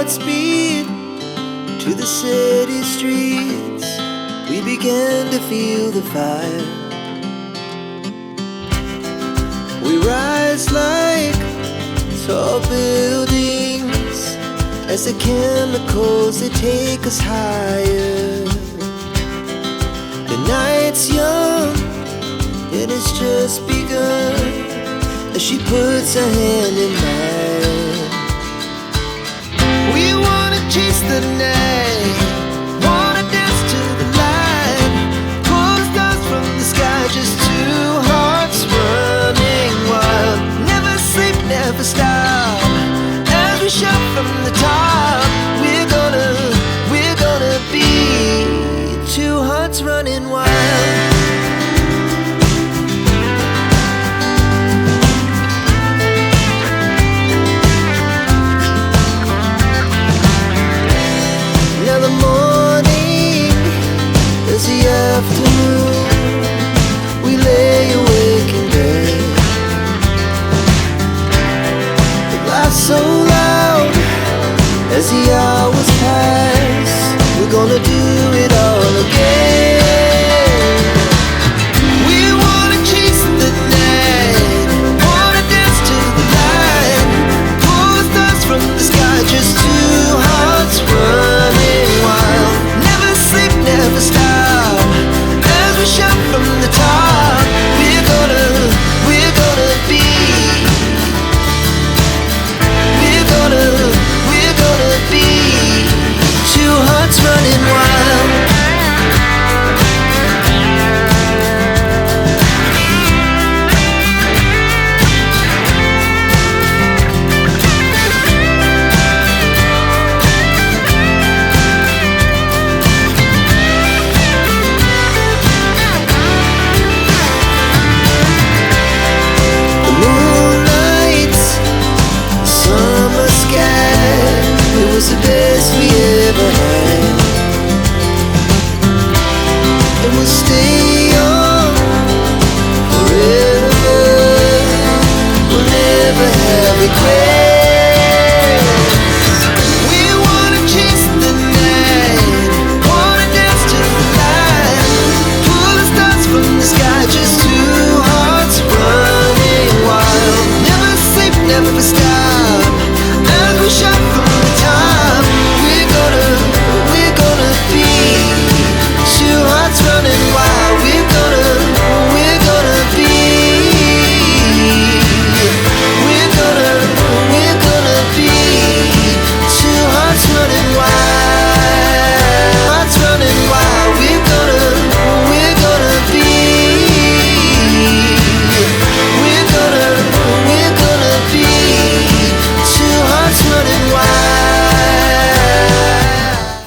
hearts beat to the city streets. We began to feel the fire. We rise like tall buildings as the chemicals, they take us higher. The night's young, it has just begun, as she puts her hand in mine. We wanna chase the night, wanna dance to the light, pull stars from the sky, just two hearts running wild. Never sleep, never stop, as we shout from the top. We're gonna be two hearts running wild. Now the morning is the afternoon. We lay awake in bed. The laughs so loud as the